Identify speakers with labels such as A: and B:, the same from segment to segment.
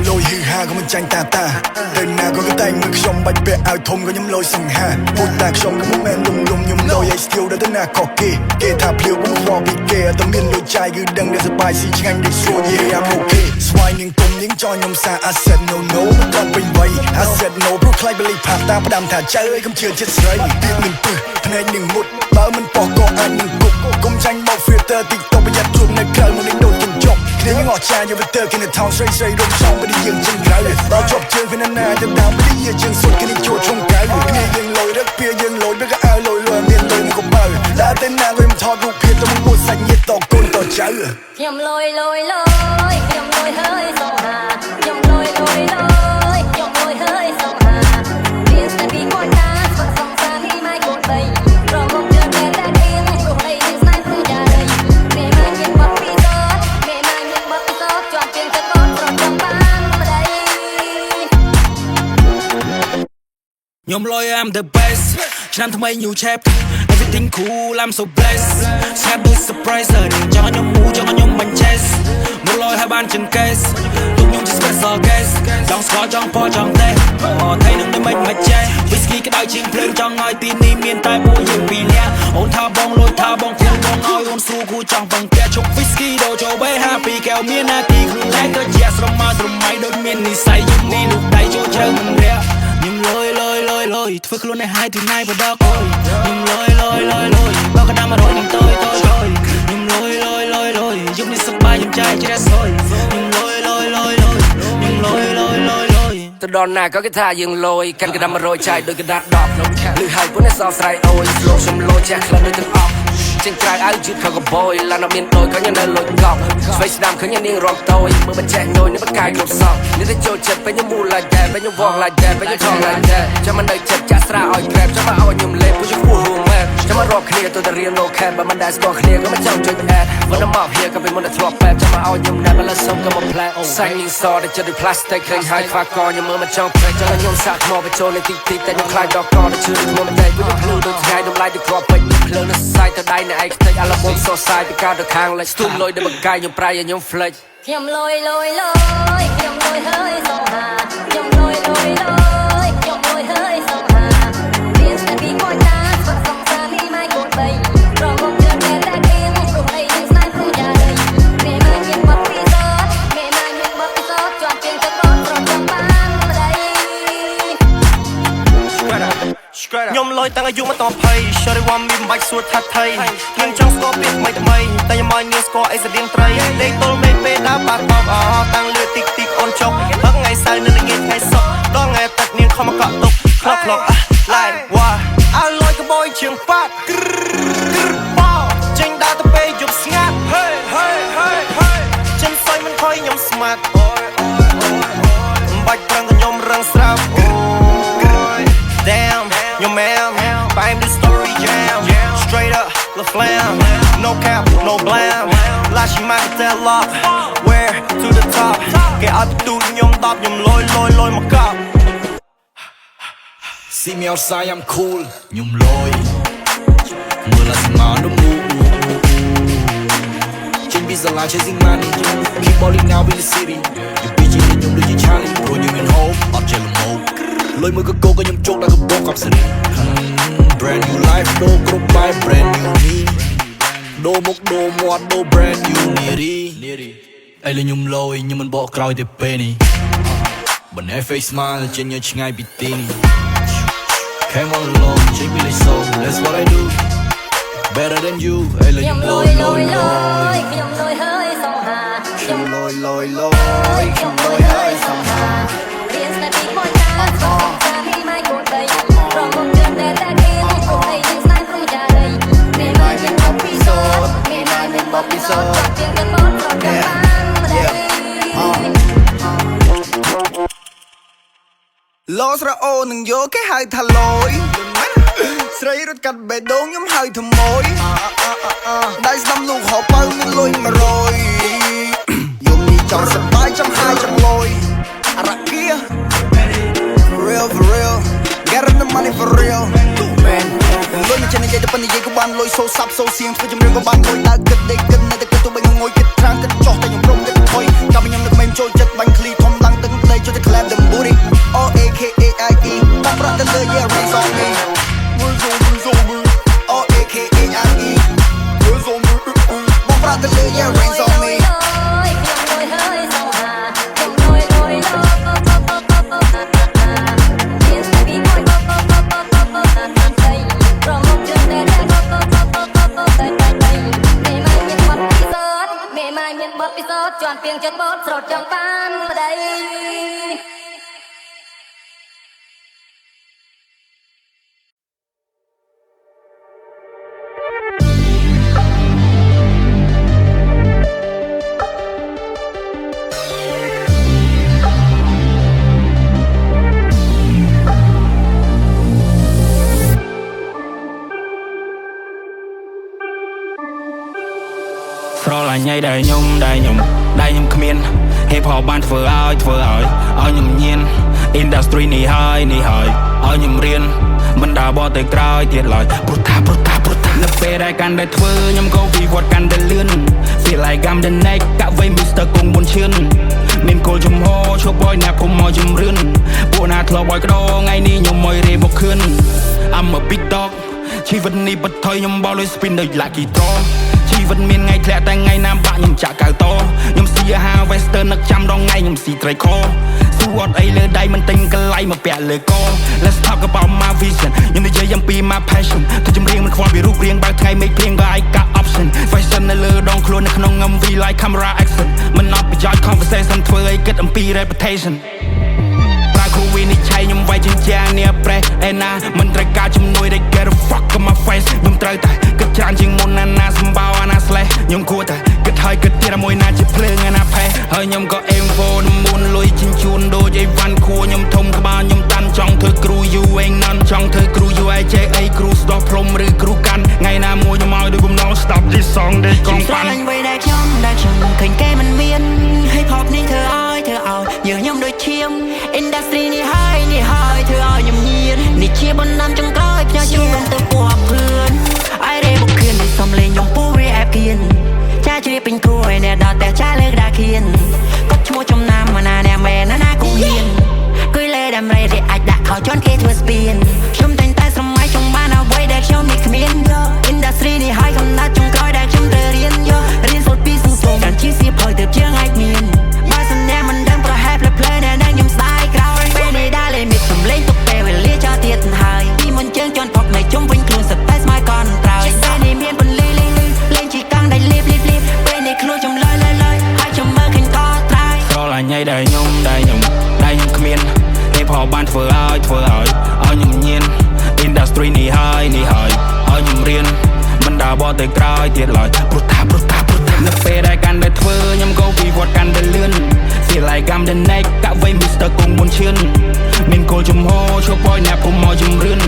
A: ลอยฮือฮาก็มันจังตาเดินหน้าก็แต่งมือชมใบเปะเอาทมก็ยำลอยสังหาพูดแตกชมก็มันแมนลุมยำลอยไอ้สติลเดินหน้าขอเกท่าเพลียวก็มันรอปีเกแต่เมียนลอยใจคือดังเดือดสบายสีช่างได้ชัวร์เย่I'm okay สวายยังกลมยังจอยยำซา I said no มันต้องเป็นไว้ I said no เพราะใครไปเลยผ่าตาประดำถ่าใจเลยคำเชื่อเจ็ดไรเปียกหนึ่งปื้อพนัยหนึ่งมุดบ้ามันปอกก็อ่านหนึ่งกุกก้มจังบอกฟิลเตอร์ติ๊กตอกประหยัดรวมในเครื่องมันได้โดนจนจบเคลียร์ยังออกชาอย่าไปเตอร์กินในทาวน์ใส่ร่มช่องไม่ได้ยังจังไรเราจบเจอเป็นนานๆดำไม่ได้ยังจังสุดกันในโจชงไกลเคลียร์ยังลอยรักเพียยังลอยไม่ก็เอาลอยเมียนลอยมันก็เบาแล้วเต้นนานก็ยังทอดรูปเพียแต่มึงปวดใส่เงียบต่อก้นต่อใจ
B: ยำลอยเฮ้ยสองหายำลอยเฮ้ยสองหาเรียนแต่ปีก่อนนะสักสองสามที่ไม่กดไปรอมองเดินแต่เองปลุกเลยที่สนายปลุกยาเลยเมย์มายังบักปีซอสจอดเพียงจะต้อนรถจำบ้านมาได้
C: ยำลอย I'm the best ฉันทำไมอยู่แชป everything cool I'm so blessed แซ่บด้วย surprise จังยำหมูจังยำมันเชสมือลอยให้บ้านจังเกสทุกยำจะ special guest จังสกอจังพอจังเต้ไทยนึงได้ไม่มาแจ้วิสกี้ก็ได้ชิงเพลงจังไงตีนี้เมียนใต้บัวยังปีเนี้ยโอนท่าบองลอยท่าบองเพียงบองเอาโอนสู้กูจังบังแกชกวิสกี้โดโจไว้5 ปีแก้วเมียนาทีครึ่งแรกก็เจียสระมาตรงไม้โดนเมียนนิสัยยุ่งนี่ลูกได้โจเจอมันเรียยิ่งลอยធ្វើខ្លួនឲ្យហើយទីណៃបដកអើយខ្ញុំលយបើកដាំ100នឹងតយខ្ញុំលយយប់នេះសប្បាយខ្ញុំចាយជ្រះសយខ្ញុំលយទៅដល់ណាក៏គេថាយើងលយកាន់កដាំ100ចាយដូចកដាត់10លឺហើយពុនសោកស្រ័យអូយស្លោខ្ញុំលយចាស់ខ្លះដូចទាំងអស់ចេញក្រៅឲ្យយឺតខកបយឡានមានដូចក៏ញ៉ាំនៅលុយកប់ស្វ័យស្ដាំឃើញនាងរងតយមើលបញ្ចេះញយនេះបកាយគ្រប់សក់នេះទៅចូលចិត្តពេលខ្ញុំមូល like that ពេលខ្ញុំវង like that ពេលខ្ញុំថង like that ចាំមិននៅចិត្តចាក់ស្រាឲ្យ grab ចាំមកឲ្យខ្ញុំលេបពួកខ្ញុំពោះរួមមែនចាំមករកគ្នាទៅតែរៀន no cap បើមិនដែលស្គាល់គ្នាក៏មិនចង់ចុច ad មិនមក here ក៏ពេលមុនតែធ្លាប់បែបចាំមកឲ្យខ្ញុំណែបើលើសុំក៏មក plan សាញ់នឹងសតែចិត្តដូច plastic ឃើញហើយខ្វះកខ្ញុំមើលមិនចង់ break ចាំខ្ញុំសាក់មកបញ្ចូលនៅទីតែខ្ញុំខ្លាចដល់កទៅជឿខ្ញុំតែពួកខ្ញុំភ្លឺដូចថ្ងៃតម្លៃដូចគ្រាប់ពេជ្រភ្លើងនៅសាយទៅដៃនៅឯខ្ទេចអាឡមុំសរសៃពីកាទៅខាងលិចស្ទុំលុយដល់បកាយខ្ញុំប្រៃឲ្យខ្ញុំ flex
B: ខ្ញុំលយខ្ញុំលយហើយសងហាខ្ញុំលយខ្ញុំលយហើយសងហាเรียนแต่ปีก่อนนะสักสองสามที่ไม่กดไปรอมองเดินแต่เองปลุกเลยที่สนายปลุกยาเลยเมย์มายังบักปีซอสจอดเพียงจะต้อนรถจำบ้านมาได้
D: ខ្ញុំលយតាំងអាយុមកត20 Shorty want me មិនបាច់សួរថាថៃខ្ញុំចង់ស្គាល់ពាក្យថ្មីតែខ្ញុំឲ្យនាងស្គាល់អីស្តៀងត្រីលេខទល់មេពេលដើរបាត់បោកតាំងលឿតិចអូនចុកហឹកថ្ងៃសៅរ៍នៅល្ងាចថ្ងៃសុក្រដល់ថ្ងៃទឹកនាងខំមកកក់ទុកខ្លក់ឡាយវ៉ាអើលយកបយជាងប៉ាត់បោចេញដើរទៅពេលយប់ស្ងាត់ចិនសយមិនខ້ອຍខ្ញុំស្មាត់មិនបាច់ប្រឹងតែខ្ញុំរឹងស្រាប់Damn, your man, I'm the story jam. Straight up, the flam. No cap, no blam. Lashing my tail off. Where to the top? Get out the dude, nhom top, nhom lôi my cop.
A: See me outside, I'm cool. Nhom lôi. Mưa là gì mà nó mù. Trên bây là chasing money. Keep balling now in the city. You bitchin' and nhom lôi Charlie. Bro, you in home, I'm jello mo. លុយមួយក៏គោក៏ខ្ញុំជោគដល់កបោកកប់សេរី Brand new life ដូរគ្រប់បែប Brand new me ដូរមុខដូរមាត់ដូរ Brand new នារីឥឡូវខ្ញុំលយខ្ញុំមិនបកក្រោយទេពេលនេះបើណែ face smile ចេញញឆ្ងាយពីទីនេះ Came on along ចេញពីលេខសូ That's what I do Better than you ឥឡូវខ្ញុំលយ
B: ខ្ញុំលយហើយសងហា
A: ខ្ញុំលយខ្ញុំលយហើយសងហា
B: เรียนแต่ปีก่อนนะสักสองสามที่ไม่กดไปรอมองเดินแต่เองปลุกเลยที่สนายปลุกยาเลยเมย์มายังบักปีซอสจอดเพียงจะต้อนรถจำบ้านมาได้
A: ឡោស្រអូនឹងយកគេហៅថាលយស្រីរត់កាត់បេះដូងខ្ញុំហៅថាម៉ួយដៃស្ដាំលោកហៅបើមានលុយ100យំនេះចង់សប្បាយចង់ហាយចង់លយអារ៉ាគី for real get the money for real man លុយមិនចេះនិយាយតែប៉ុណ្្នឹងនិយាយក៏បានលុយសូសាប់សូសៀងធ្វើជំរឿនក៏បានលុយដើរគិតដេកគិតនៅតែគិតទៅបែងងុយគិតត្រាំងគិតចោះតែខ្ញុំព្រមគិតថយកាប់ខ្ញុំនឹកមិនចូលចិត្តបាញ់ឃ្លីធំឡើងទឹក
B: ដី
E: ស្រឡាញ់ឲ្យដែលខ្ញុំគ្មាន Hip Hop បានធ្វើឲ្យខ្ញុំញៀន Industry នេះហើយឲ្យខ្ញុំរៀនមិនដើរបត់ទៅក្រោយទៀតឡើយព្រោះថានៅពេលដែលកាន់តែធ្វើខ្ញុំក៏វិវត្តកាន់តែលឿន Feel like I'm the next កាក់វៃ Mr. គង់មុនឈានមានគោលជំហរឈប់ឲ្យអ្នកគុំមកជំរឿនពួកណាធ្លាប់ឲ្យក្តោថ្ងៃនេះខ្ញុំមករេមកខឿន I'm a big dog ជីវិតនេះបត់ថយខ្ញុំបោលឲ្យ spin ដូច lucky draw ជីវិតមានថ្ងៃធ្លាក់តែថ្ងៃណាបាក់ខ្ញុំចាក់កៅតខ្ញុំស៊ីអាហារ Western នឹកចាំដងថ្ងៃខ្ញុំស៊ីត្រីខស៊ូអត់អីលើដៃមិនទិញកន្លៃមកពាក់លើក Let's talk about my vision ខ្ញុំនិយាយអំពី my passion ទៅចម្រៀងមិនខ្វល់ពីរូបរាងបើថ្ងៃមេឃព្រៀងបើ I got option Fashion នៅលើដងខ្លួននៅក្នុង MV like camera action មិនអត់ប្រយោជន៍ conversation ធ្វើឲ្យគិតអំពី reputation គ្រូវិនិច្ឆ័យខ្ញុំវាយជាជាងនេះប្រេះឯណាមិនត្រូវការជំនួយដែល get a fuck on my face ខ្ញុំត្រូវតែគិតច្រើនជាងមុនណាសម្បោអាណា slash ខ្ញុំគួរតែគិតហើយគិតទៀតមួយណាជាភ្លើងអាណាផេះហើយខ្ញុំក៏ aim for មុនលុយជញ្ជូនដូចអីវ៉ាន់ខួរខ្ញុំធំក្បាលខ្ញុំតាន់ចង់ធ្វើគ្រូ you ain't none ចង់ធ្វើគ្រូ you AJA គ្រូស្ដោះព្រំឬគ្រូកាន់ថ្ងៃណាមួយខ្ញុំឲ្យដូចបំណង stop this song ដែលកងប៉ាន់
F: ឆ្លាញ់វិញដែលខ្ញុំឃើញគេមិនមាន Hip Hop នេះធ្វើឲ្យយើងខ្ញុំដូចឈាម Industry នេះហើយធ្វើឲ្យខ្ញុំញៀននេះជាបណ្ដាំចុងក្រោយផ្ញើជូនក្រុមទៅពួកเพื่อนអាយរេបុកខៀននេះសំលេងខ្ញុំពូ rap គៀនចាជ្រាបពេញគួរឲ្យអ្នកដល់តែចាលើកដាគៀនគាត់ឈ្មោះចំណាំមកណាអ្នកមែនណាគូហ៊ានគួយលេដាំរេរីអាចដាក់ខោជន់គេធ្វើស្ពានខ្ញុំតែងតែស្រមៃចង់បានអ្វីដែលខ្ញុំនេះគ្មានយក Industry នេះហើយកំណត់ចុងក្រោយដែលខ្ញុំត្រូវរៀនយករៀនសូត្រពីសង្គមកាន់ជាសៀបហើយទៅជាងអាចមានបើសិនអ្នកមិនដឹងប្រហែលផ្លែអ្នកនឹងខ្ញុំស្ដាយក្រោយពេលនេះដែរលេមិតសំលេងទុកពេលវេលាចោលទៀតហើយពីមុនជើងជន់ផុកនៅជុំវិញខ្លួនសតែស្មៃកនត្រោយពេលនេះមានពន្លឺលេងជីកង់ដែលលេបពេលនេះខ្លួនខ្ញុំលើហើយខ្ញុំមើលឃើញតត្រៃ
E: ស្រឡាញ់ឲ្យដែលខ្ញុំគ្មាន Hip Hop បានធ្វើឲ្យខ្ញុំញៀន Industry នេះហើយខ្ញុំរៀនមិនដើរបត់ទៅក្រោយទៀតឡើយព្រោះថានៅពេលដែលកាន់តែធ្វើខ្ញុំក៏វិវត្តកាន់តែលឿន Feel like I'm the next កាក់វៃ Mr. គង់មុនឈានមានគោលជំហរឈប់ឲ្យអ្នកគុំមកជំរឿន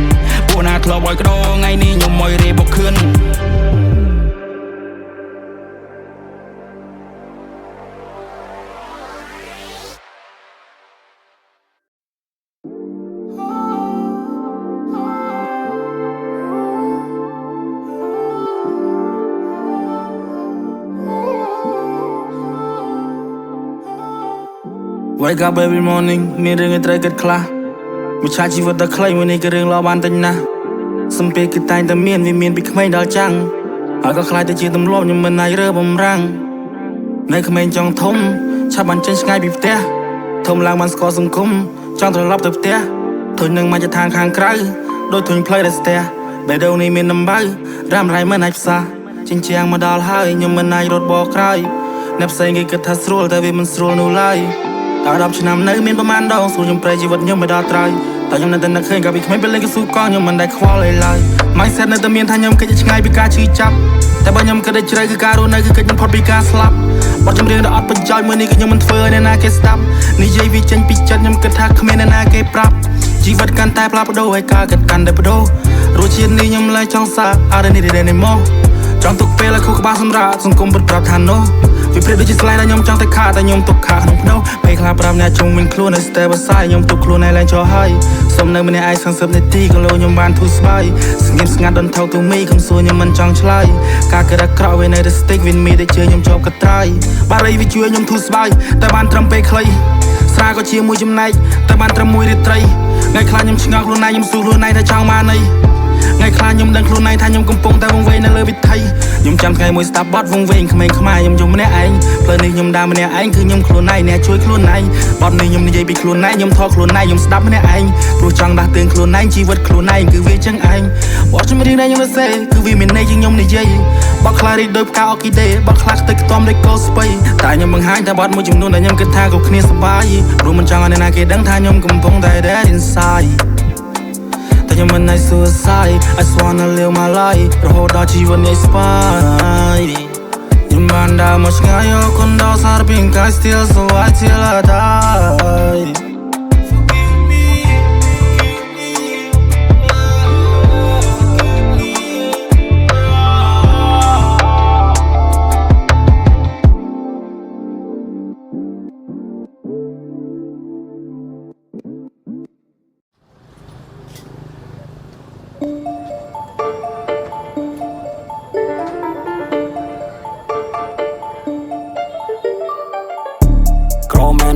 E: ពួកណាធ្លាប់ឲ្យក្តោថ្ងៃនេះខ្ញុំមករេមកខឿនWake up every morning មានរឿងឲ្យត្រូវគិតខ្លះវិឆាជីវិតដ៏ខ្លីមួយនេះគឺរឿងល្អបានតិចណាស់សំពេលគឺតែងតែមានវាមានពីក្មេងដល់ចាំងហើយក៏ខ្លាចទៅជាទម្លាប់ខ្ញុំមិនអាចរើបំរាំងនៅក្មេងចង់ធំឆាប់បានចេញឆ្ងាយពីផ្ទះធំឡើងបានស្គាល់សង្គមចង់ត្រឡប់ទៅផ្ទះធុញនឹងមកចឋានខាងក្រៅដូចធុញផ្លូវដែលស្ទះបេះដូងនេះមានដំបៅរ៉ាំរ៉ៃមិនអាចផ្សះចិញ្ចាំងមកដល់ហើយខ្ញុំមិនអាចរត់បកក្រោយអ្នកផ្សេងគេគិតថាស្រួលតែវាមិនស្រួលនោះឡើយដល់10ឆ្នាំនៅមានប្រមាណដងស្រួលខ្ញុំប្រែជីវិតខ្ញុំមិនដល់ត្រើយតែខ្ញុំនៅតែនឹកឃើញកាលពីក្មេងពេលលេងកស៊ូកងខ្ញុំមិនដែលខ្វល់អីឡើយ Mindset នៅតែមានថាខ្ញុំគិតឆ្ងាយពីការឈឺចាប់តែបើខ្ញុំគិតឲ្យជ្រៅគឺការរស់នៅគឺគិតមិនផុតពីការស្លាប់បទចម្រៀងដ៏អត់ប្រយោជន៍មួយនេះគឺខ្ញុំមិនធ្វើឲ្យអ្នកណាគេស្ដាប់និយាយវាចេញពីចិត្តខ្ញុំគិតថាគ្មានអ្នកណាគេប្រាប់ជីវិតកាន់តែផ្លាស់ប្ដូរហើយការគិតកាន់តែប្ដូររសជាតិនេះខ្ញុំឡើងចង់សាក I don't need it anymore ចង់ទុកពេលឲ្យខួរក្បាលសម្រាប់សង្គមពិតប្រាប់ថា no វាព្រឹកដូចជាស្លាយដែលខ្ញុំចង់តែខាតែខ្ញុំទុកខាក្នុងភ្នោពេលខ្លះប្រាប់អ្នកជុំវិញខ្លួននៅ step aside ខ្ញុំទុកខ្លួនឯងឡើងចោលហើយសុំនៅម្នាក់ឯង30នាទីក៏លោខ្ញុំបានធូរស្បើយស្ងៀមស្ងាត់ don't talk to me កុំសួរខ្ញុំមិនចង់ឆ្លើយការគិតអាក្រក់វានៅតែ stick with me ដែលជឿខ្ញុំជាប់កត្រាយបារីវាជួយខ្ញុំធូរស្បើយតែបានត្រឹមពេលខ្លីស្រាក៏ជាមួយចំណែកតែបានត្រឹមមួយរាត្រីថ្ងៃខ្លះខ្ញុំឆ្ងល់ខ្លួនឯងខ្ញុំសួរខ្លួនឯងថាចង់បានអី ngày khai nhom đang khuôn này thay nhom cầm pong tay vòng vây nơi lời vịt thay nhom chăm ngày mùi stop bot vòng vây không ai nhom dùng nè anh lời này nhom đam nè anh cứ nhom khuôn này nè chui khuôn này bot này nhom dây bị khuôn này nhom thò khuôn này nhom stop nè anh rồi chẳng đã từng khuôn này chỉ vật khuôn này cứ vì chẳng anh bot cho mình đây nhom sẽ cứ vì mình này chỉ nhom này dây bot khai đi đôi cao kỳ đề bot khai tới tom để go spay tại nhom bằng hai ta bot mỗi chừng luôn tại nhom cứ tha của kia sắp rồi mình chẳng anh này kia đang thay nhom cầm pong tay dead insideแต่ยังมันใน suicide I just wanna live my life รอดอชีวิตในสบายยังมันได้มาช่วยคนดาวสารพิงกาย still so I till I die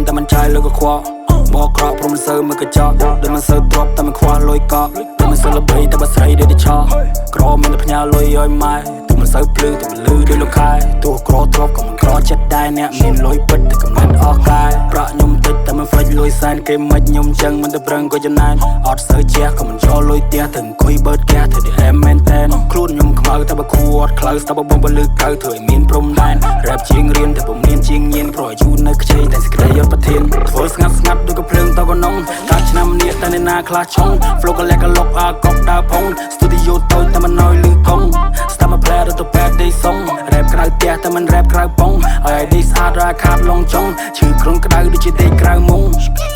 E: แต่มันใจแล้วก็คว้าบอกกรอบเพราะมันเซิร์ฟมันกระจอกเดินมันเซิร์ฟดรอปแต่มันคว้าลอยกอกเดินมันเซิร์ฟระเบิดแต่มันใส่ได้ชอกรอมันพญาลอยย้อยไม้ตัวมันเซิร์ฟพลื้แต่มันลื้อด้วยลูกคายตัวกรอดรอบกับมันกรอเช็ดได้เนี่ยมีลอยปิดแต่กับมันออกกายประยมติดแต่มันไฟลอยแสนเกมมันยมจังมันตะเบรงก็จะนานออดเซิร์ฟเจ้ากับมันจอลอยเตี้ยถึงคุยเบิร์ดแก่เธอได้แอมแมนแทนคลุ้นยมขมาแต่บ่ขวดคลายสตาร์บอมบลึกเกยเถยมีนพรมแดนแรปจริงเรียนแต่ผมเรียนจริงเย็นปล่อยจูนในกระเช้แต่สกายยศประเทศเฟิร์สงัดด้วยกับเพลิงตะกอนน้องการชนะมันเนี่ยแต่ในนาคลาชงโฟล์ก็แลกกันลบอากอบดาวพงสตูดิโอโตแต่มันน้อยลือกงสตาร์มาแปลตัวแปลได้ทรงแรปกระเตี้ยแต่มันแรปกระปงไอ้ดิสอาร์ราคาลงจงชื่อครุ่งกระดาษดิจิตอลกระมุง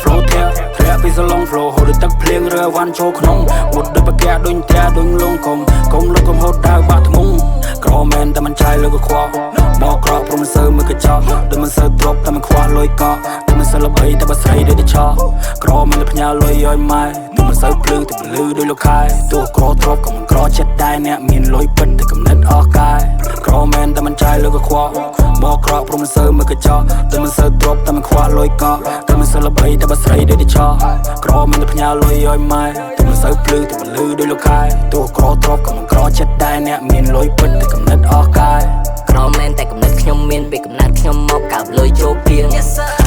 E: โฟล์เทียแรปไปสลงโฟล์โหดตักเพลงเรือวันโชว์ขนมหมดด้วยปากแกดุนแท้ดุนลงกลมลงกลมโหดดาวบาดมุงกรอแมนแต่มันใจแล้วก็คว้าบอกกรอบเพราะมันเซิร์ฟมันกระจอกเดินมันเซิร์ฟดรอปแต่มันคว้าลอยเกาะเดินมันเซิร์ฟระเบิดแต่มันใส่ได้ชอกรอมันพญาลอยย้อยไม้ตัวมันเซิร์ฟพลื้แต่มันลื้อด้วยลูกคายตัวกรอดรอบกับมันกรอเช็ดได้เนี่ยมีลอยปิดแต่กับนัดออกกายกรอแมนแต่มันใจแล้วก็คว้าบอกกรอบเพราะมันเซิร์ฟมันกระจอกเดินมันเซิร์ฟดรอปแต่มันคว้าลอยเกาะเดินมันเซิร์ฟระเบิดแต่มันใส่ได้ชอกรอมันพญาลอยย้อยไม้ตัวมันเซิร์ฟพลื้แต่มันลื้อด้วยลูกคายตัวกรอดรอบกับมันกรอเช็ดได้เนี่ยมีลอยปิดแต่กับนัดออกกาย
B: ក្រមមែនតែកំណត់ខ្ញុំមានពីកំណត់ខ្ញុំមកកោបលុយចូលពីង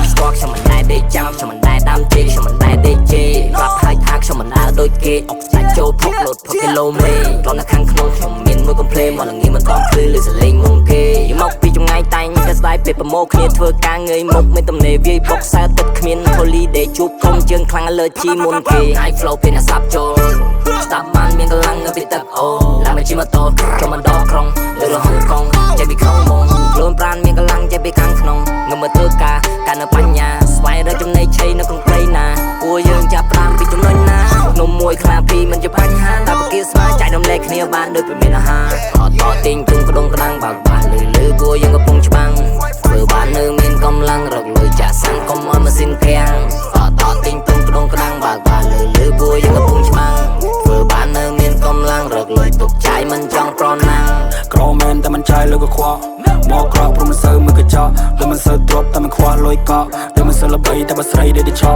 B: ស្គាល់ខ្ញុំមិនដែរដេកចាំខ្ញុំមិនដែរដាំជេខ្ញុំមិនដែរដេកជេប្រាប់ហើយថាខ្ញុំមិនដើរដូចគេអុកស្ដាច់ចូលផុកលោតផុកគីឡូមេត្រង់នៅខាងក្នុងខ្ញុំមានមួយកំភ្លេមកល្ងាមិនតភ្លឺឬសលេងមុំគេយកមកពីចម្ងាយតែងតែស្ដាយពេលប្រមូលគ្នាធ្វើការងើយមុខមានទំនេរវាយបុកសើទឹកគ្មាន holiday ជួបធំជើងខ្លាំងលើជីមុនគេ high flow ពេលអ្នកសាប់ចូលស្ដាប់បានមានកម្លាំងនៅពីទឹកអូឡើងមកជីម៉ូតូចូលមកដល់ក្រុងលើរហុងកងចេះពីក្នុងមកខ្លួនប្រានមានកម្លាំងចេះពីខាងក្នុងងើមើលធ្វើការនៅបញ្ញាស្វែងរកចំណេញឆៃនៅក្នុងព្រៃណាពួកយើងចាប់ប្រាំពីចំណុចណានំមួយខ្លាពីមិនជាបញ្ហាតែប្រគៀស្មាចែករំលែកគ្នាបានដូចពីមានអាហារតទាញជុំក្ដុងក្ដាំងបើកបានលឺពួកយើងកំពុងច្បាំងធ្វើបាននៅមានកម្លាំងរកលុយចាក់សាំងកុំឲ្យម៉ាស៊ីនខាំងតទាញជុំក្ដុងក្ដាំងបើកបានលឺពួកយើងកំពុងច្បាំងធ្វើបាននៅមានកម្លាំងរកលុយទុកចាយមិនចង់ប្រណាំង
E: ក្រមែនតែมันใจแล้วก็คว้าบอกกรอบเพราะมันเซิร์ฟมันกระจอกเดินมันเซิร์ฟดรอปแต่มันคว้าลอยเกาะเดินมันเซิร์ฟระเบิดแต่มันใส่ได้ชอ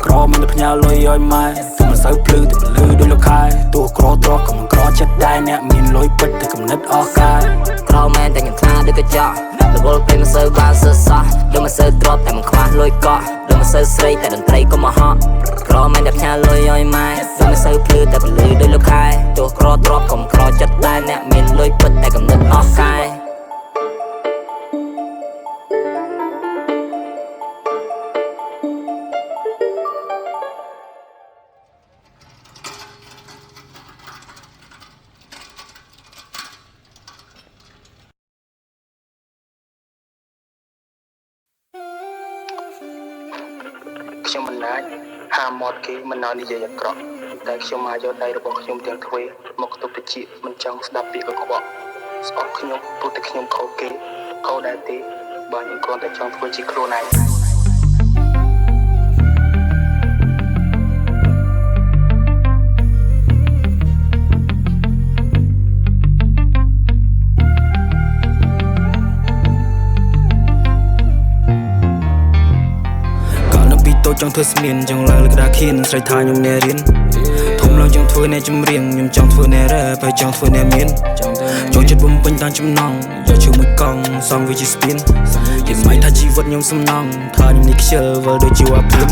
E: กรอมันพญาลอยย้อยไม้ตัวมันเซิร์ฟพลื้แต่มันลื้อด้วยลูกคายตัวกรอดรอบกับมันกรอเช็ดได้เนี่ยมีลอยปิดแต่กับนัดออกกาย
B: ក្រមែនតែខ្ញុំខ្លាដូចកញ្ចក់រវល់ពេលមិនសូវបានសើសោះដូចមិនសូវទ្របតែមិនខ្វះលុយកោះដូចមិនសូវស្រីតែតន្ត្រីក៏មកហក់ក្រមែនតែផ្ញើលុយឲ្យម៉ែដូចមិនសូវភ្លឺតែពលឺដូចលោកខែទោះក្រទ្របក៏មិនក្រចិត្តដែរអ្នកមានលុយពិតតែកំណត់អស់កាយ
E: ខ្ញុំមិនណាចហាមាត់គេមិនឲ្យនិយាយអាក្រក់តែខ្ញុំមកយកដៃរបស់ខ្ញុំទាំងទ្វេមកទប់តិចមិនចង់ស្ដាប់ពាក្យកខ្វក់ស្អប់ខ្ញុំព្រោះតែខ្ញុំខុសគេខុសដែរទេបើខ្ញុំគ្រាន់តែចង់ធ្វើជាខ្លួនឯងចង់ធ្វើស្មានចង់ឡើងលើក្តារខៀនស្រ័យថាខ្ញុំអ្នករៀន ធំឡើងចង់ធ្វើអ្នកចម្រៀងខ្ញុំចង់ធ្វើអ្នករ៉េបហើយចង់ធ្វើអ្នកមានចូលចិត្តបំពេញតាមចំណង់យកឈឺមួយកង់សងវាជាស្ពានគេមិនថាជីវិតខ្ញុំសំណងថាខ្ញុំនេះខ្ជិលវិលដូចជាអាព្រៀន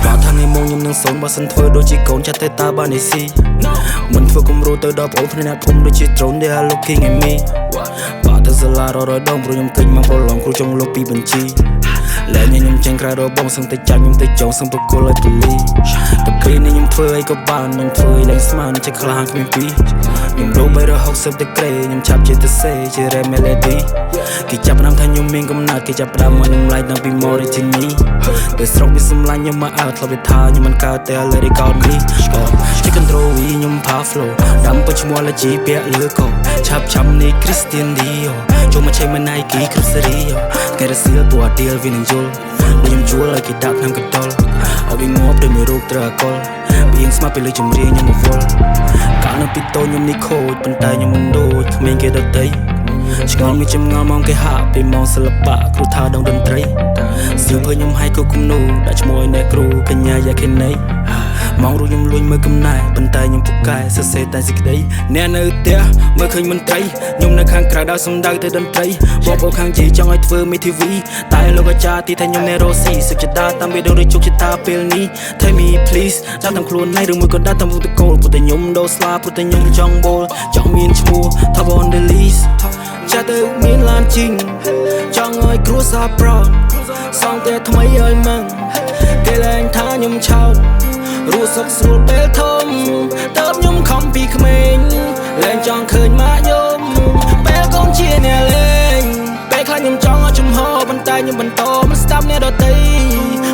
E: បើថាថ្ងៃមកខ្ញុំនឹងសូនបើសិនធ្វើដូចជាកូនចាស់ទៅតើបាននេះស៊ីមិនធ្វើគំរូទៅដល់ប្អូនភ្នែកអ្នកភូមិដូចជា drone they are looking at me បើទៅសាលាររដងព្រោះខ្ញុំគេចមកប្រឡងគ្រូចង់លុបពីបញ្ជីលែងខ្ញុំចេញក្រៅរបងសឹងទៅចាញ់ខ្ញុំទៅចងសឹងបកគលឲ្យទូលីតែពេលនេះខ្ញុំធ្វើអីក៏បានខ្ញុំធ្វើអីលែងស្មានចេះខ្លាំងគ្មានពីខ្ញុំរោ360ដឺក្រេខ្ញុំឆាប់ជាទៅសេជា rap melody គេចាប់ផ្ដើមថាខ្ញុំមានកំណត់គេចាប់ផ្ដើមមកខ្ញុំ like តាំងពី Mauritania ពេលស្រុកមានសម្លាញ់ខ្ញុំមកអើធ្លាប់វាថាខ្ញុំមិនកើតតែ let it go នេះជា control ខ្ញុំ power flow ដាំពេញឈ្មោះលជីពាក់លើកោឆាប់ឆាំនេះ Christian Dior ចូលមកឆេម Nike គ្រប់សេរីគេរសៀលតួអាទៀលវានឹងយល់ខ្ញុំជួលឲ្យគេដាក់ក្នុងកណ្ដុលឲ្យវាងាប់ដោយមានរោគត្រូវអាកុលវាយើងស្មាត់ពីលើចម្រៀងខ្ញុំមកវល់កាលនៅពីតូចខ្ញុំនេះខូចប៉ុន្តែខ្ញុំមិនដូចក្មេងគេដទៃឆ្ងល់មានចម្ងល់មកគេហាក់ពីមកសិល្បៈគ្រូថាដងតន្ត្រីសៀវភៅខ្ញុំឲ្យគូគំនូដាក់ឈ្មោះឲ្យអ្នកគ្រូកញ្ញាយ៉ាខេណីមករូបខ្ញុំលួចមើលកំណែប៉ុន្តែខ្ញុំពូកែសរសេរតែសេចក្តីអ្នកនៅផ្ទះមើលឃើញមិនត្រីខ្ញុំនៅខាងក្រៅដល់សំដៅទៅតន្ត្រីបងប្អូនខាងជីចង់ឲ្យធ្វើមេធាវីតែលោកអាចារ្យទីថាខ្ញុំនៅរស់ស៊ីសុខចិត្តតាមវាដូចជោគជតាពេលនេះ Tell me please តាមតាមខ្លួនណៃឬមួយក៏ដាក់តាមវត្តកូលពុទ្ធខ្ញុំដោស្លាពុទ្ធខ្ញុំចង់បូលចង់មានឈ្មោះថា on the list ចាទៅមានឡានជីងចង់ឲ្យគ្រួសារប្រន់សងតែថ្មីឲ្យម៉ងគេលែងថាខ្ញុំឆោតរស់សុខស្រួលពេលធំតើបខ្ញុំខំពីក្មេងលែងចង់ឃើញម៉ាក់ខ្ញុំពេលកូនជាអ្នកលេងពេលខ្លះខ្ញុំចង់ឲ្យចំហប៉ុន្តែខ្ញុំបន្តមិនស្ដាប់អ្នកដទៃ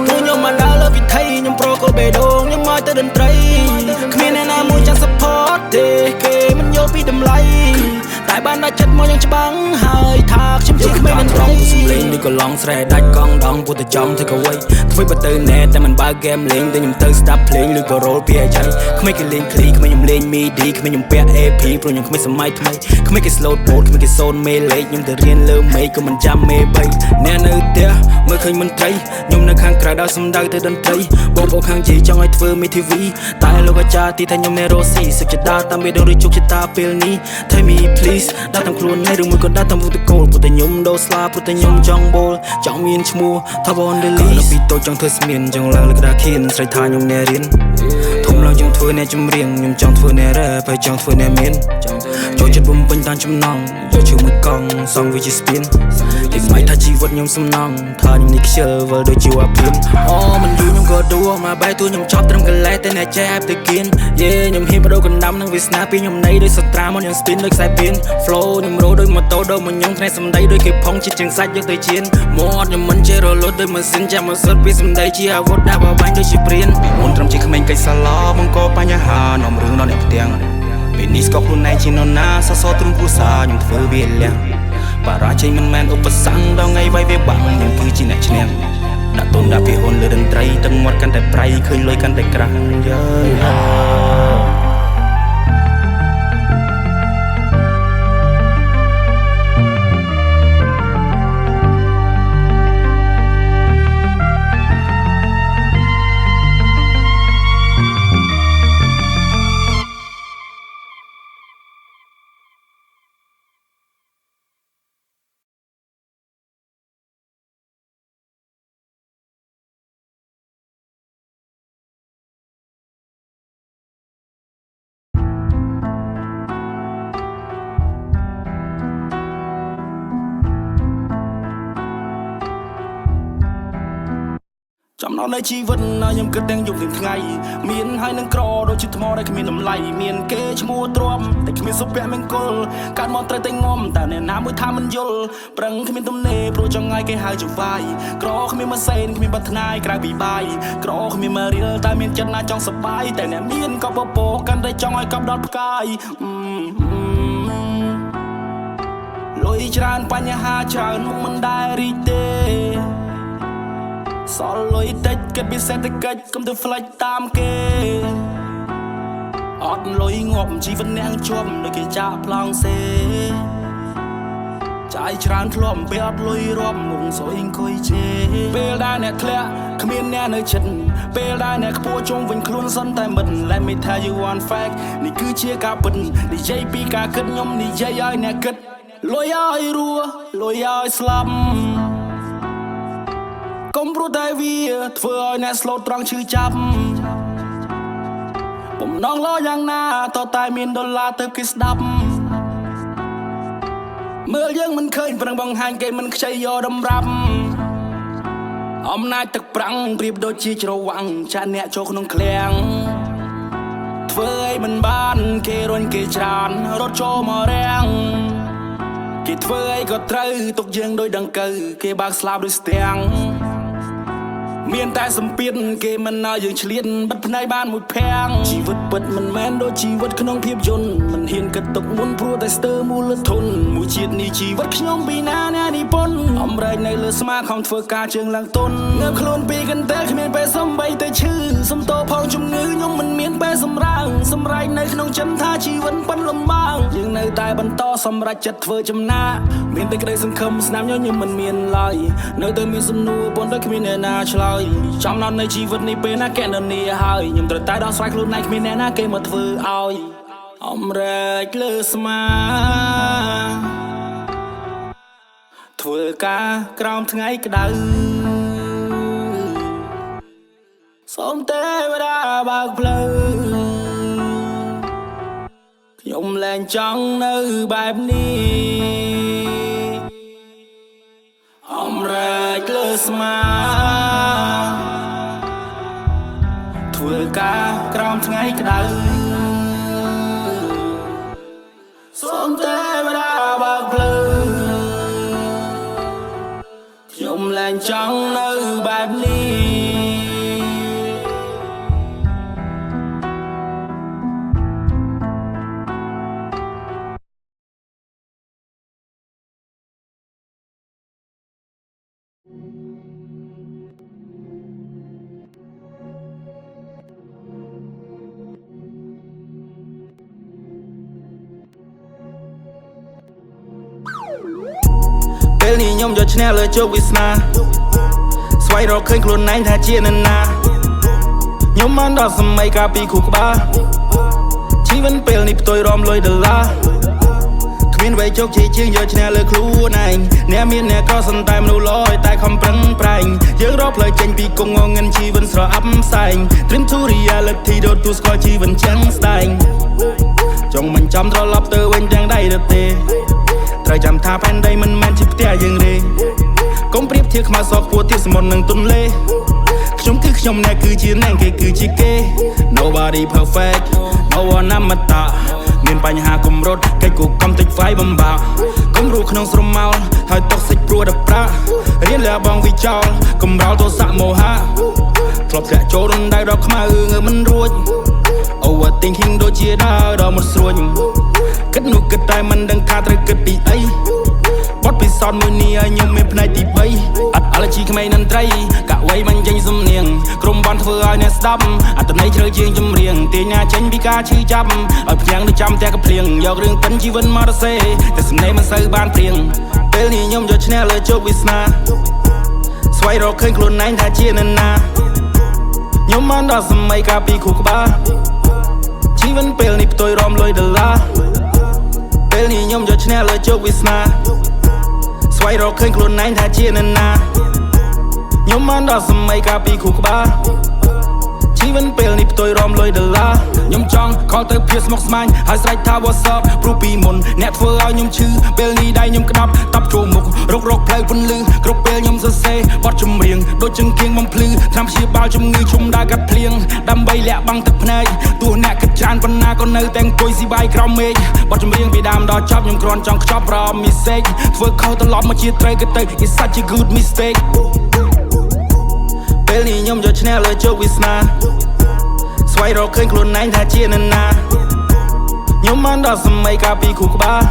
E: ព្រោះខ្ញុំមិនដើរលើវិថីខ្ញុំប្រកលបេះដូងខ្ញុំមកទៅតន្ត្រីគ្មានអ្នកណាមួយចាំ support ទេគេមិនយល់ពីតម្លៃតែបានដាក់ចិត្តមកយ៉ាងច្បាស់ហើយថាខ្ញុំជាក្មេងមិនត្រង់សំលេងនេះក៏ឡងស្រែដាច់កង់ដងពុទ្ធចំធ្វើកអ្វីធ្វើបើទៅណែតែមិនបើហ្គេមលេងតែខ្ញុំទៅស្ដាប់ភ្លេងឬក៏រ៉ូលពីអាចារ្យក្មេងគេលេងឃ្លីក្មេងខ្ញុំលេង MIDI ក្មេងខ្ញុំពាក់ AP ព្រោះខ្ញុំក្មេងសម័យថ្មីក្មេងគេ slow boat ក្មេងគេសូនមេលេខខ្ញុំទៅរៀនលើមេក៏មិនចាំមេ3អ្នកនៅផ្ទះមើលឃើញមិនត្រីខ្ញុំនៅខាងក្រៅដល់សំដៅទៅតន្ត្រីបងប្អូនខាងជីចង់ឲ្យធ្វើមេធាវីតែលោកអាចារ្យទីថាខ្ញុំនៅរស់ស៊ីសុខចិត្តតាមវាដូចជោគជតាពេលនេះ Tell me please ដាក់តាមខ្លួនណៃឬមួយក៏ដាក់តាមវត្តកូលពុទ្ធខ្ញុំដោស្លាពុទ្ធខ្ញុំចង់បូលចង់មានឈ្មោះថា on the list ពីតូចចង់ធ្វើស្មៀនចង់ឡើងលើក្តារខៀនស្រីថាខ្ញុំអ្នករៀនធំឡើងចង់ធ្វើអ្នកចម្រៀងខ្ញុំចង់ធ្វើអ្នករ៉េបហើយចង់ធ្វើអ្នកមានចូលចិត្តបំពេញតាមចំណង់យកឈឺមួយកង់សងវាជាស្ពានគេមិនថាជីវិតខ្ញុំសំណងថាខ្ញុំនេះខ្ជិលវិលដូចជាអាព្រៀនអូមិនយូរខ្ញុំក៏ដួមកបែរទួខ្ញុំចប់ត្រឹមកន្លែតែអ្នកចេះអាប់ទៅគៀនយេខ្ញុំហ៊ានបដូរកណ្ដាំនឹងវាសនាពីខ្ញុំណៃដូចសត្រាមកខ្ញុំ spin ដូចខ្សែពៀន flow ខ្ញុំរោដូចម៉ូតូដូចមកខ្ញុំថ្នាក់សំដីដូចគេផុងចិត្តជាងសាច់យកទៅជៀនមាត់ខ្ញុំមិនចេះរលត់ដូចម៉ាស៊ីនចាំមកសុទ្ធពីសំដីជាអាវុធដាក់បបាញ់ដូចជាព្រានពីមុនត្រឹមជាក្មេងកិច្ចសាឡបង្កបញ្ហានាំរឿងដល់អ្នកផ្ទាំងពេលនេះស្កប់ខ្លួនឯងជានរណាសសរទ្រង់គ្រួសារខ្ញុំធ្វើវាលះបារាជ័យមិនមែនឧបសគ្គដល់ថ្ងៃវាយវាបាំងខ្ញុំគឺជាអ្នកឈ្នះដាក់ទុនដាក់ពីហ៊ុនលើតន្ត្រីទឹកមាត់កាន់តែប្រៃឃើញលុយកាន់តែក្រាស់យើចំណងនៃជីវិតខ្ញុំគិតទាំងយប់ទាំងថ្ងៃមានហើយនឹងក្រដូចជាថ្មដែលគ្មានតម្លៃមានគេឈ្មោះទ្រាំតែគ្មានសុភមង្គលកាត់មកត្រូវតែងំតែអ្នកណាមួយថាមិនយល់ប្រឹងគ្មានទំនេរព្រោះចង់ឲ្យគេហៅជាវាយក្រគ្មានម៉ាស៊ីនគ្មានបាត់ថ្នាយក្រៅពីបាយក្រគ្មានមករៀលតែមានចិត្តណាចង់សប្បាយតែអ្នកមានក៏ពពោកាន់តែចង់ឲ្យកប់ដល់ផ្កាយលុយច្រើនបញ្ហាច្រើនមុខមិនដែលរីកទេសល់លុយតិចគិតពីសេដ្ឋកិច្ចកុំទៅផ្លិចតាមគេអត់លុយងាប់ជីវិតអ្នកជាប់ដូចគេចាក់ប្លង់សេ trái tràn lom bẹt lôi rom mùng rồi khơi chế bê đai nè thẹn khăm miên nè nơi chân bê đai nè khpo trong vinh khuôn sân tay mình let me tell you one fact นี่คือเชียร์กาปินนี่ใจปีกาขึ้นยมนี่ใจย้อยแน่ขึ้นลอยย้อยรัวลอยย้อยสลัมก้มรู้ได้วีเพื่อแน่สโลตรังชื่อจับผมน้องล้อยังหน้าต่อตายมีนดอลลาร์เติบกิสดับเมื่อยังมันเคยปรังบังหันเกมมันใช้ยอดำรับอมนาตึกปรังเปรียบโดยชีจระวังชาเนะโชคน้องเคลียงเฟยมันบ้านเกรนเกจานรถโชมาแรงกิดเฟยก็เตยตกยังโดยดังเกอเกบากสลาบด้วยเสียงเมียนแต่สมปินเกมันน่าอย่างเฉลียนบัดพนัยบ้านมุดแพงชีวิตเปิดมันแม้นโดยชีวิตขนมเพียบยนมันเห็นกระตกมุนพรัวแต่สเตอร์มูลทนมูชีดนี่ชีวิตขยมปีนาแน่นี่ปนอมไรในเลือสมาของเฟอร์กาเชิงหลังต้นเงือบคลุนปีกันแต่ขมิ้นไปสมใบแต่ชื่อสมโตพองจุ่มเงือยมมันเมียนไปสมร่างสมไรในขนมจำท่าชีวิตปันลำบากยังในตายบรรโตสมไรจัดเฟอร์จำหน้าเมียนแต่กระไรสังคมสนามย้อนยมมันเมียนลอยในตัวมีสนุปนด้วยขมิ้นเนาชลอยจำนอนในชีวิตนี้เป็นนักแก่นนี่หายยมตระตายดาวสายคลุนในขมิ้นแน่เกมมาเฟอร์เอาอมแรกเลือสมาធ្វើការក្រោមថ្ងៃក្តៅសូមទេវតាបើកផ្លូវខ្ញុំលែងចង់នៅបែបនេះអំរែកលើស្មាធ្វើការក្រោមថ្ងៃក្តៅសូមទេវតាបើកផ្លូវខ្ញុំលែងចង់នៅបែបនេះពេលនេះខ្ញុំយកឈ្នះលើជោគវាសនាស្វែងរកឃើញខ្លួនឯងថាជានរណាខ្ញុំបានដល់សម័យកាលពីខួរក្បាលជីវិតពេលនេះផ្ទុយរំលយដុល្លារគ្មានអ្វីជោគជ័យជាងយកឈ្នះលើខ្លួនឯងអ្នកមានអ្នកក៏សន្តែមនុស្សលយតែខំប្រឹងប្រែងយើងរកផ្លូវចេញពីគង់ងងឹនជីវិតស្រអាប់ផ្សែង Dream to reality ដូចទូស្គាល់ជីវិតចឹងស្ដែងចង់មិនចាំត្រឡប់ទៅវិញទាំងដៃទៅទេត្រូវចាំថាផែនដីមិនមែនជាផ្ទះយើងទេកុំប្រៀបធៀបខ្មៅសខ្ពស់ទៀតសមុទ្រនឹងទន្លេខ្ញុំគឺខ្ញុំអ្នកគឺជាអ្នកគេគឺជាគេ Nobody perfect no one អមតៈមានបញ្ហាគំរត់កិច្ចគូកំតិចវាយបំបាក់កុំរੂក្នុងស្រមោលហើយតកសិចព្រួដល់ប្រាក់រៀនលះបងវិចោលកំរោលទោសៈមោហៈធ្លាប់ធ្លាក់ចូលរំដៅដល់ខ្មៅងើមិនរួច Overthinking ដូចជាដើរដល់មុតស្រួញគិតនោះគិតតែមិនដឹងថាត្រូវគិតពីអីបទពិសោធន៍មួយនេះឲ្យខ្ញុំមានផ្នែកទី3អត់អាឡជីក្មេងតន្ត្រីកាក់វៃមិនចេញសំនៀងក្រុមបានធ្វើឲ្យអ្នកស្ដាប់អត្តន័យជ្រៅជាងចម្រៀងទាញណាចេញពីការឈឺចាប់ឲ្យផ្ទាំងទៅចាំតែកំភ្លៀងយករឿងពិនជីវិតមករសេតែសំណេរមិនសូវបានព្រៀងពេលនេះខ្ញុំយកឈ្នះលើជោគវាសនាស្វែងរកឃើញខ្លួនឯងថាជានរណាខ្ញុំបានដល់សម័យកាលពីខួរក្បាលជីវិតពេលនេះផ្ទុយរំលយដុល្លារពេលនេះខ្ញុំយកឈ្នះលើជោគវាសនាស្វែងរកឃើញខ្លួនឯងថាជានរណាខ្ញុំបានដល់សម័យកាលពីខួរក្បាលជីវិតពេលនេះផ្ទុយរំលយដុល្លារខ្ញុំចង់ខលទៅភាពស្មុគស្មាញហើយស្រែកថា What's up ព្រោះពីមុនអ្នកធ្វើឲ្យខ្ញុំឈឺពេលនេះដៃខ្ញុំក្តាប់តាប់ចូលមុខរកផ្លូវពន្លឺគ្រប់ពេលខ្ញុំសរសេរបទចម្រៀងដូចជើងគៀងបំភ្លឺថ្នាំព្យាបាលជំងឺឈុំដើរកាត់ភ្លៀងដើម្បីលាក់បាំងទឹកភ្នែកទោះអ្នកគិតច្រើនប៉ុណ្ណាក៏នៅតែអង្គុយស៊ីបាយក្រោមមេឃបទចម្រៀងពីដើមដល់ចប់ខ្ញុំគ្រាន់ចង់ខ្ចប់ប្រអប់ mistake ធ្វើខុសត្រឡប់មកជាត្រូវក៏ទៅ It's such a good mistake ពេលនេះខ្ញុំយកឈ្នះលើជោគវាសនាស្វែងរកឃើញខ្លួនឯងថាជានរណាខ្ញុំបានដល់សម័យកាលពីខួរក្បាល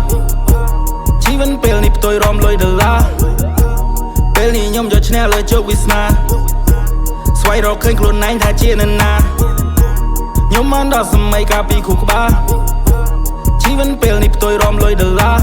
E: ជីវិតពេលនេះផ្ទុយរំលយដុល្លារពេលនេះខ្ញុំយកឈ្នះលើជោគវាសនាស្វែងរកឃើញខ្លួនឯងថាជានរណាខ្ញុំបានដល់សម័យកាលពីខួរក្បាលជីវិតពេលនេះផ្ទុយរំលយដុល្លារ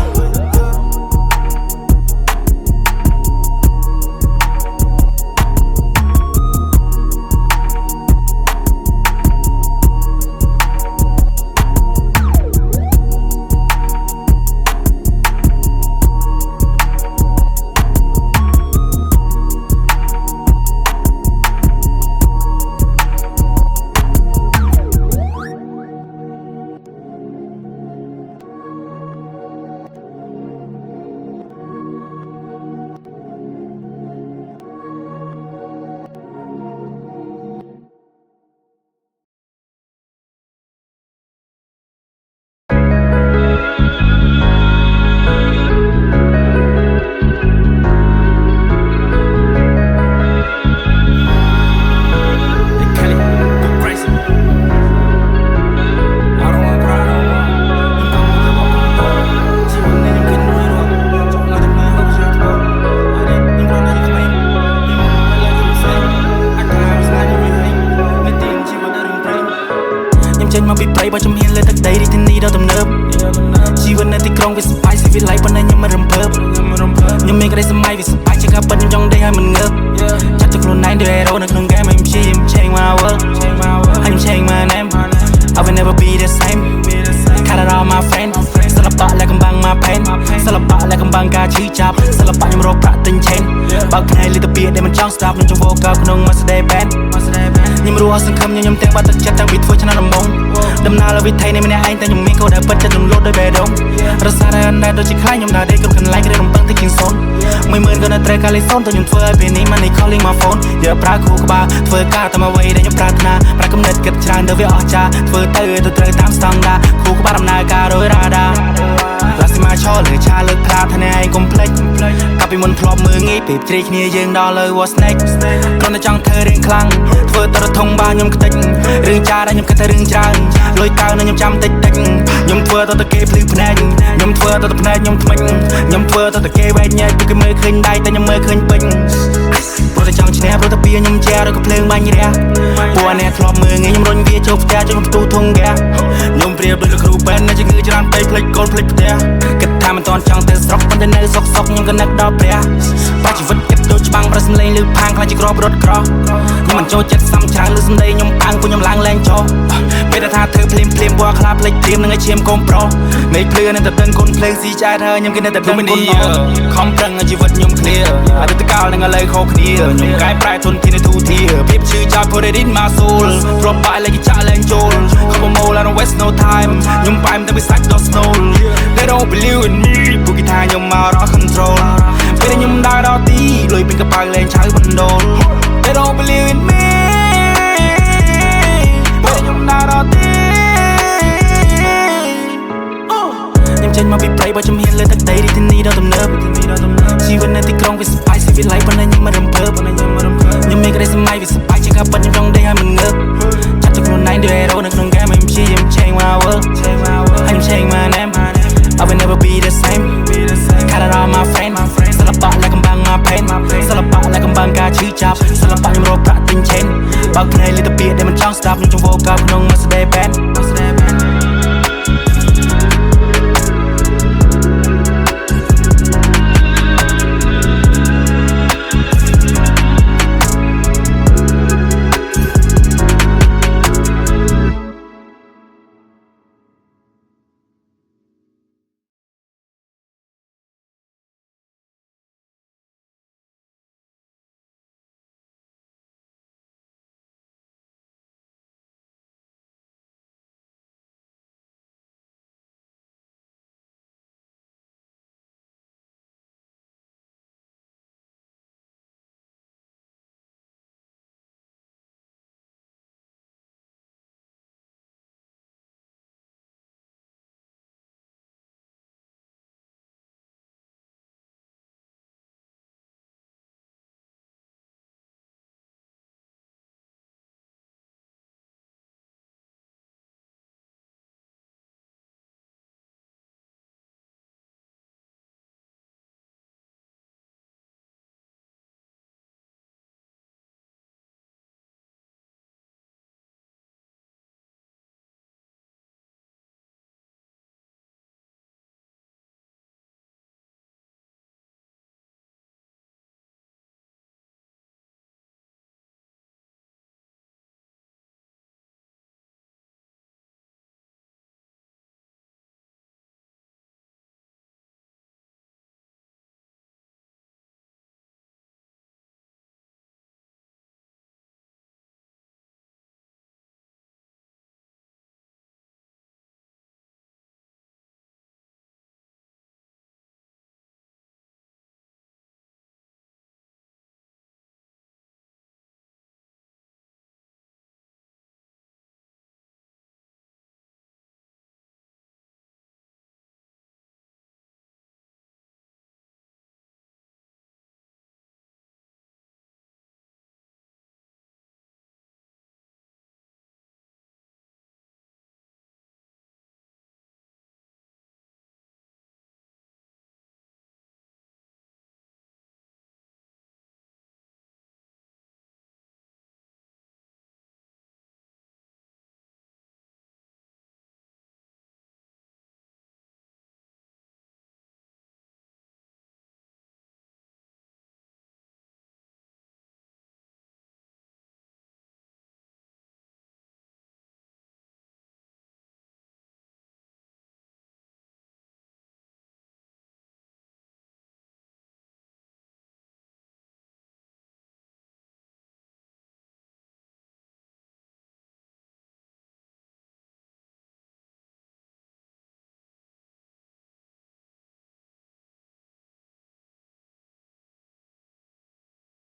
E: ចេញមកពីព្រៃបើចំហៀនលើទឹកដីរីធានីដល់ទំនើបជីវិតនៅទីក្រុងវាសប្បាយស៊ីវិល័យប៉ុន្តែខ្ញុំមិនរំភើបខ្ញុំមានក្តីសម័យវាសប្បាយជាការពិតខ្ញុំចង់ដេកឲ្យមិនងើបចាត់ទៅខ្លួនឯងដូច hero នៅក្នុង game ខ្ញុំព្យាយាម change my world I'm change my name I will never be the same Cut it all my friend សិល្បៈและកំបាំង my pain សិល្បៈและកំបាំងការឈឺចាប់សិល្បៈខ្ញុំរកប្រាក់ទិញ chain បើកភ្នែកលីទៅពីដែលមិនចង់ stop ខ្ញុំចង់ vocal ក្នុង Mercedes Benz ខ្ញុំរស់អស់សង្ឃឹមខ្ញុំទាំងបាត់ទឹកចិត្តតាំងពីធ្វើឆ្នាំដំបូងដំណើរលើវិថីនៃម្នាក់ឯងតែខ្ញុំមានគោលដៅពិតចិត្តខ្ញុំលោតដោយបេះដូងរសារតែអណ្ដែតដូចជាខ្លាញ់ខ្ញុំដើរដេកគ្រប់កន្លែងគ្រារំពឹងតែជាងសូន10000ក៏នៅត្រេកកាលីសូនទៅខ្ញុំធ្វើឲ្យពេលនេះ money calling my phone យកប្រើគូក្បាលធ្វើការតាមអ្វីដែលខ្ញុំប្រាថ្នាប្រាកំណត់គិតច្រើនទៅវាអស្ចារ្យធ្វើទៅត្រូវតាមស្តង់ដារគូក្បាលដំណើរការដោយរ៉ាដាឡាស៊ីម៉ាឈរលើឆាលើកផ្លាថាឯងកុំភ្លេចកាលពីមុនធ្លាប់មើលងាយពេលជ្រេកគ្នាយើងដល់លើ was snake គ្រាន់តែចង់ធ្វើរឿងខ្លាំងធ្វើទៅរត់ធំបាខ្ញុំខ្ទេចរឿងចាដែលខ្ញុំគិតតែរឿងច្រើនលុយកើនឹងខ្ញុំចាំតិចខ្ញុំធ្វើទៅគេភ្លឺភ្នែកខ្ញុំធ្វើទៅភ្នែកខ្ញុំថ្មិញខ្ញុំធ្វើទៅគេវែកញែកពួកគេមើលឃើញដៃតែខ្ញុំមើលឃើញពេញព្រោះតែចង់ឈ្នះព្រោះតែពីខ្ញុំជាឬក៏ភ្លើងបាញ់រះពួកអ្នកធ្លាប់មើលងាយខ្ញុំរុញវាចូលផ្ទះចូលផ្ទុះធុងហ្គាខ្ញុំប្រៀបដូចលោកគ្រូពេននៅជំងឺច្រើនពេកផ្លេចកូនផ្លេចផ្ទះគិតថាមិនតន់ចង់ទៅស្រុកប៉ុន្តែនៅសុកខ្ញុំក៏នឹកដល់ព្រះបាច់ជីវិតគិតដូចច្បាំងប្រសំលេងលឺផាងខ្លាចជាក្របរត់ក្រោះខ្ញុំមិនចូលចិត្តសំច្រើនលឺសំដីខ្ញុំប៉ាំងពួកខ្ញុំឡើងលែងចោពេលថាធ្វើភ្លាមវល់ខ្លាភ្លេចព្រាមនឹងឲ្យឈាមកុំប្រុសមេឃភ្លឺនៅតែដឹងគុណភ្លើងស៊ីចាយហើយខ្ញុំគិតនៅតែដឹងគុណខំប្រឹងឲ្យជីវិតខ្ញុំ clear អតីតកាលនឹងឥឡូវខុសគ្នាខ្ញុំកែប្រែធនធាននៅទូធាភាពឈឺចាប់ put it in my soul ធ្លាប់បាយលេខចាក់លែងចូលខំប្រមូល I don't waste no time ខ្ញុំប៉ែមតែវាសាច់ដល់ snow they don't believe in me ពួកគេថាខ្ញុំមករក control ពេលខ្ញុំដើរដល់ទីលុយពេញកប៉ៅលែងឆៅបណ្ដូល they don't believe in me ពេលខ្ញុំដើរដល់ទីចេញមកពីព្រៃបើចំហៀនលើទឹកដីរីធានីដល់ទំនើបជីវិតនៅទីក្រុងវាសប្បាយស៊ីវិល័យប៉ុន្តែខ្ញុំមិនរំភើបខ្ញុំមានក្តីសម័យវាសប្បាយជាការពិតខ្ញុំចង់ដេកឲ្យមិនងើបចាត់ទៅខ្លួនឯងដូច hero នៅក្នុង game ខ្ញុំព្យាយាម change my world I'm change my name I will never be the same Cut it all my friend សិល្បៈและកំបាំង my pain សិល្បៈและកំបាំងការឈឺចាប់សិល្បៈខ្ញុំរកប្រាក់ទិញ chain បើកភ្នែកលីទៅពីដែលមិនចង់ stop ខ្ញុំចង់ vocal ក្នុង Mercedes Benz